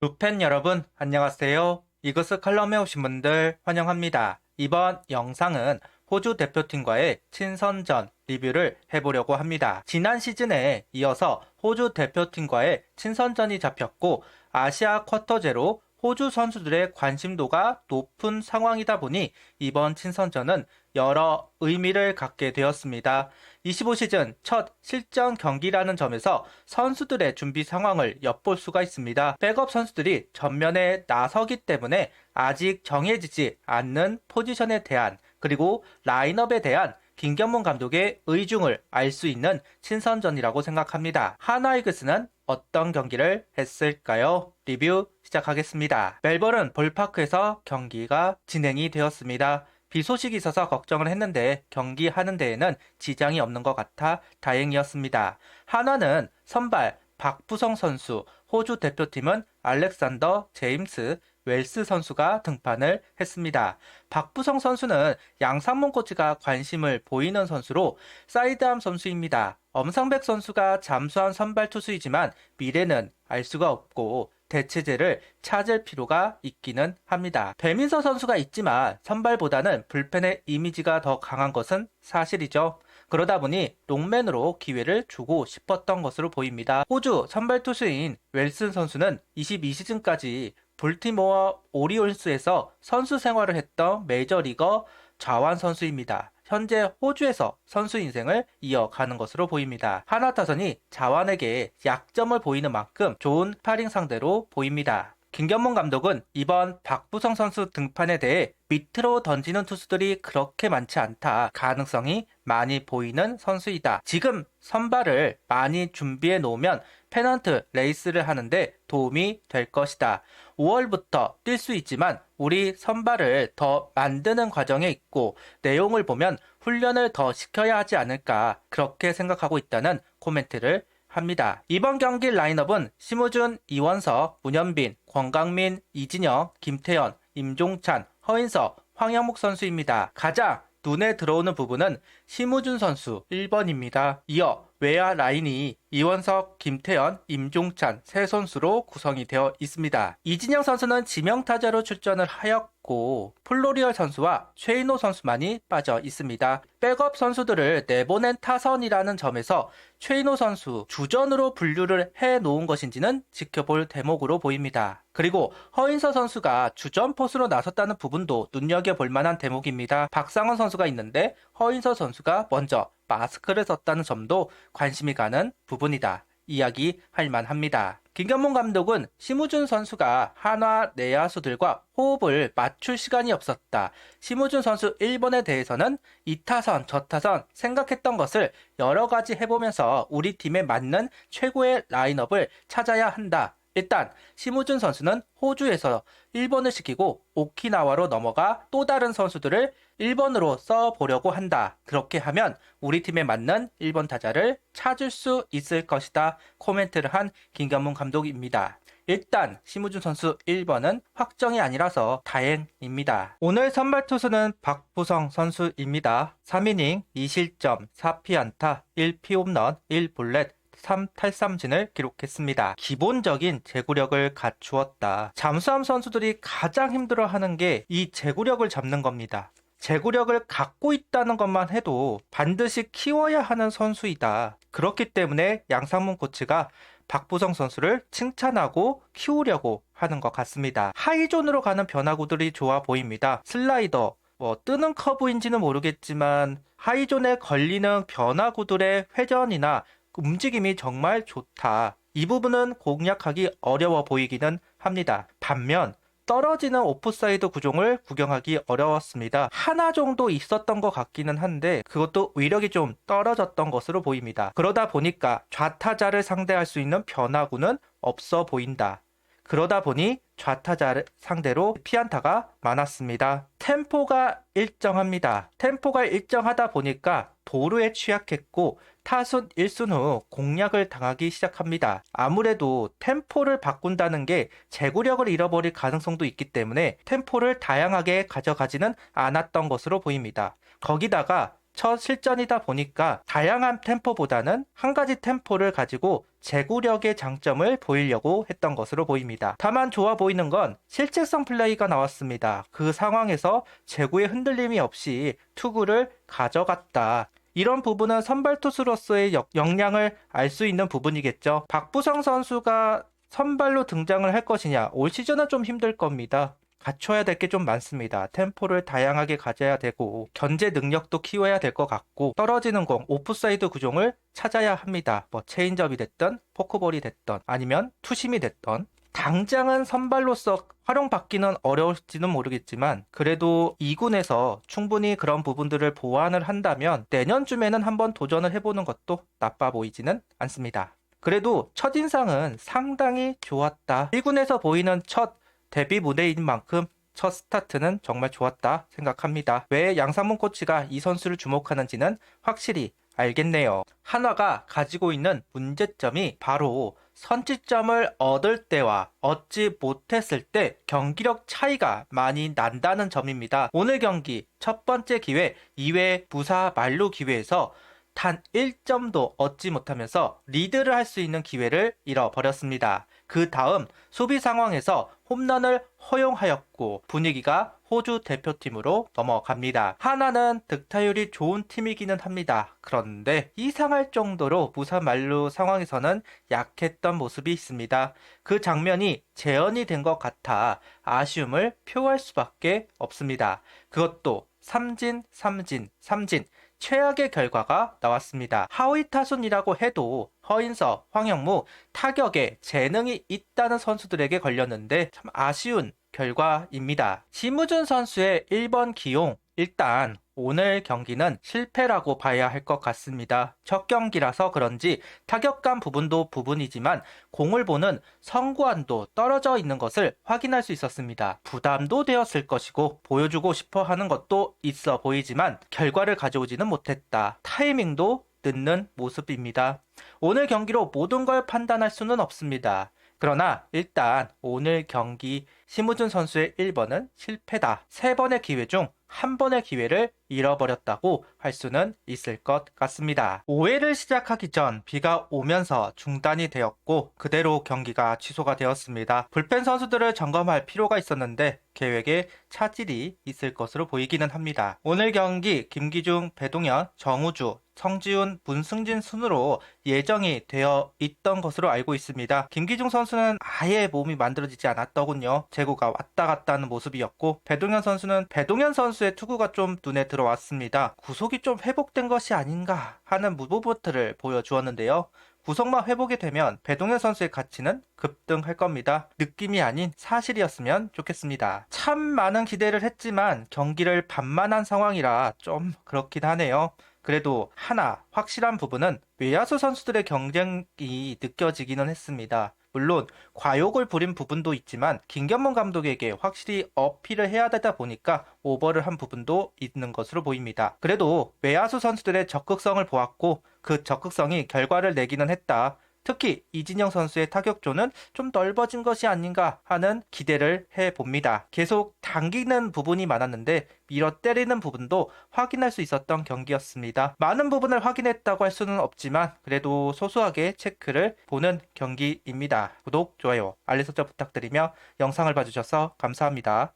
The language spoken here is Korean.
루펜 여러분, 안녕하세요. 이그스 칼럼에 오신 분들 환영합니다. 이번 영상은 호주 대표팀과의 친선전 리뷰를 해보려고 합니다. 지난 시즌에 이어서 호주 대표팀과의 친선전이 잡혔고 아시아 쿼터제로 호주 선수들의 관심도가 높은 상황이다 보니 이번 친선전은 여러 의미를 갖게 되었습니다. 25시즌 첫 실전 경기라는 점에서 선수들의 준비 상황을 엿볼 수가 있습니다. 백업 선수들이 전면에 나서기 때문에 아직 정해지지 않는 포지션에 대한 그리고 라인업에 대한 김경문 감독의 의중을 알 수 있는 친선전이라고 생각합니다. 하나이글스는 어떤 경기를 했을까요? 리뷰 시작하겠습니다. 멜버른 볼파크에서 경기가 진행이 되었습니다. 비 소식이 있어서 걱정을 했는데 경기하는 데에는 지장이 없는 것 같아 다행이었습니다. 한화는 선발 박부성 선수, 호주 대표팀은 알렉산더 제임스 웰스 선수가 등판을 했습니다. 박부성 선수는 양상문 코치가 관심을 보이는 선수로 사이드암 선수입니다. 엄상백 선수가 잠수한 선발 투수이지만 미래는 알 수가 없고 대체제를 찾을 필요가 있기는 합니다. 배민서 선수가 있지만 선발보다는 불펜의 이미지가 더 강한 것은 사실이죠. 그러다 보니 롱맨으로 기회를 주고 싶었던 것으로 보입니다. 호주 선발 투수인 웰슨 선수는 22시즌까지 볼티모어 오리올스에서 선수 생활을 했던 메이저리거 좌완 선수입니다. 현재 호주에서 선수 인생을 이어가는 것으로 보입니다. 한화 타선이 자완에게 약점을 보이는 만큼 좋은 스파링 상대로 보입니다. 김경문 감독은 이번 박부성 선수 등판에 대해 밑으로 던지는 투수들이 그렇게 많지 않다. 가능성이 많이 보이는 선수이다. 지금 선발을 많이 준비해 놓으면 페넌트 레이스를 하는데 도움이 될 것이다. 5월부터 뛸 수 있지만 우리 선발을 더 만드는 과정에 있고 내용을 보면 훈련을 더 시켜야 하지 않을까 그렇게 생각하고 있다는 코멘트를 합니다. 이번 경기 라인업은 심우준, 이원석, 문현빈, 권강민, 이진영, 김태현, 임종찬, 허인서, 황영목 선수입니다. 가장 눈에 들어오는 부분은 심우준 선수 1번입니다. 이어 외야 라인이 이원석, 김태현, 임종찬 세 선수로 구성이 되어 있습니다. 이진영 선수는 지명타자로 출전을 하였고 플로리얼 선수와 최인호 선수만이 빠져 있습니다. 백업 선수들을 내보낸 타선이라는 점에서 최인호 선수 주전으로 분류를 해놓은 것인지는 지켜볼 대목으로 보입니다. 그리고 허인서 선수가 주전 포수로 나섰다는 부분도 눈여겨볼 만한 대목입니다. 박상원 선수가 있는데 허인서 선수가 먼저 마스크를 썼다는 점도 관심이 가는 부분이다. 이야기할 만합니다. 김경문 감독은 심우준 선수가 한화 내야수들과 호흡을 맞출 시간이 없었다. 심우준 선수 1번에 대해서는 이 타선, 저 타선 생각했던 것을 여러 가지 해보면서 우리 팀에 맞는 최고의 라인업을 찾아야 한다. 일단 심우준 선수는 호주에서 1번을 시키고 오키나와로 넘어가 또 다른 선수들을 1번으로 써보려고 한다. 그렇게 하면 우리 팀에 맞는 1번 타자를 찾을 수 있을 것이다. 코멘트를 한 김경문 감독입니다. 일단 심우준 선수 1번은 확정이 아니라서 다행입니다. 오늘 선발 투수는 박부성 선수입니다. 3이닝 2실점 4피안타 1피홈런 1볼넷 3탈삼진을 기록했습니다. 기본적인 제구력을 갖추었다. 잠수함 선수들이 가장 힘들어하는 게 이 제구력을 잡는 겁니다. 제구력을 갖고 있다는 것만 해도 반드시 키워야 하는 선수이다. 그렇기 때문에 양상문 코치가 박부성 선수를 칭찬하고 키우려고 하는 것 같습니다. 하이존으로 가는 변화구들이 좋아 보입니다. 슬라이더, 뜨는 커브인지는 모르겠지만 하이존에 걸리는 변화구들의 회전이나 움직임이 정말 좋다. 이 부분은 공략하기 어려워 보이기는 합니다. 반면 떨어지는 오프사이드 구종을 구경하기 어려웠습니다. 하나 정도 있었던 것 같기는 한데 그것도 위력이 좀 떨어졌던 것으로 보입니다. 그러다 보니까 좌타자를 상대할 수 있는 변화구는 없어 보인다. 그러다 보니 좌타자를 상대로 피안타가 많았습니다. 템포가 일정합니다. 템포가 일정하다 보니까 도루에 취약했고 타순 1순 후 공략을 당하기 시작합니다. 아무래도 템포를 바꾼다는 게 제구력을 잃어버릴 가능성도 있기 때문에 템포를 다양하게 가져가지는 않았던 것으로 보입니다. 거기다가 첫 실전이다 보니까 다양한 템포보다는 한 가지 템포를 가지고 제구력의 장점을 보이려고 했던 것으로 보입니다. 다만 좋아 보이는 건 실책성 플레이가 나왔습니다. 그 상황에서 제구의 흔들림이 없이 투구를 가져갔다. 이런 부분은 선발 투수로서의 역량을 알 수 있는 부분이겠죠. 박부성 선수가 선발로 등장을 할 것이냐, 올 시즌은 좀 힘들 겁니다. 갖춰야 될 게 좀 많습니다. 템포를 다양하게 가져야 되고 견제 능력도 키워야 될 것 같고 떨어지는 공, 오프사이드 구종을 찾아야 합니다. 뭐 체인지업이 됐든 포크볼이 됐든 아니면 투심이 됐든 당장은 선발로서 활용받기는 어려울지는 모르겠지만 그래도 2군에서 충분히 그런 부분들을 보완을 한다면 내년쯤에는 한번 도전을 해보는 것도 나빠 보이지는 않습니다. 그래도 첫인상은 상당히 좋았다. 1군에서 보이는 첫 데뷔 무대인 만큼 첫 스타트는 정말 좋았다 생각합니다. 왜 양상문 코치가 이 선수를 주목하는지는 확실히 알겠네요. 한화가 가지고 있는 문제점이 바로 선취점을 얻을 때와 얻지 못했을 때 경기력 차이가 많이 난다는 점입니다. 오늘 경기 첫 번째 기회 2회 무사 만루 기회에서 단 1점도 얻지 못하면서 리드를 할 수 있는 기회를 잃어버렸습니다. 그 다음 수비 상황에서 홈런을 허용하였고 분위기가 호주 대표팀으로 넘어갑니다. 하나는 득타율이 좋은 팀이기는 합니다. 그런데 이상할 정도로 무사 만루 상황에서는 약했던 모습이 있습니다. 그 장면이 재현이 된 것 같아 아쉬움을 표할 수밖에 없습니다. 그것도 삼진 최악의 결과가 나왔습니다. 하위 타순이라고 해도 허인서, 황영무 타격에 재능이 있다는 선수들에게 걸렸는데 참 아쉬운 결과입니다. 심우준 선수의 1번 기용, 일단 오늘 경기는 실패라고 봐야 할 것 같습니다. 첫 경기라서 그런지 타격감 부분도 부분이지만 공을 보는 성구안도 떨어져 있는 것을 확인할 수 있었습니다. 부담도 되었을 것이고 보여주고 싶어 하는 것도 있어 보이지만 결과를 가져오지는 못했다. 타이밍도 늦는 모습입니다. 오늘 경기로 모든 걸 판단할 수는 없습니다. 그러나 일단 오늘 경기 심우준 선수의 1번은 실패다. 3번의 기회 중 1번의 기회를 잃어버렸다고 할 수는 있을 것 같습니다. 5회를 시작하기 전 비가 오면서 중단이 되었고 그대로 경기가 취소가 되었습니다. 불펜 선수들을 점검할 필요가 있었는데 계획에 차질이 있을 것으로 보이기는 합니다. 오늘 경기 김기중, 배동현, 정우주, 성지훈, 문승진 순으로 예정이 되어 있던 것으로 알고 있습니다. 김기중 선수는 아예 몸이 만들어지지 않았더군요. 제구가 왔다 갔다 하는 모습이었고 배동현 선수는 배동현 선수의 투구가 좀 눈에 들어왔습니다. 구속이 좀 회복된 것이 아닌가 하는 무브먼트를 보여주었는데요. 구속만 회복이 되면 배동현 선수의 가치는 급등할 겁니다. 느낌이 아닌 사실이었으면 좋겠습니다. 참 많은 기대를 했지만 경기를 반만한 상황이라 좀 그렇긴 하네요. 그래도 하나 확실한 부분은 외야수 선수들의 경쟁이 느껴지기는 했습니다. 물론 과욕을 부린 부분도 있지만 김견문 감독에게 확실히 어필을 해야 되다 보니까 오버를 한 부분도 있는 것으로 보입니다. 그래도 외야수 선수들의 적극성을 보았고 그 적극성이 결과를 내기는 했다. 특히 이진영 선수의 타격존은 좀 넓어진 것이 아닌가 하는 기대를 해봅니다. 계속 당기는 부분이 많았는데 밀어 때리는 부분도 확인할 수 있었던 경기였습니다. 많은 부분을 확인했다고 할 수는 없지만 그래도 소소하게 체크를 보는 경기입니다. 구독, 좋아요, 알림 설정 부탁드리며 영상을 봐주셔서 감사합니다.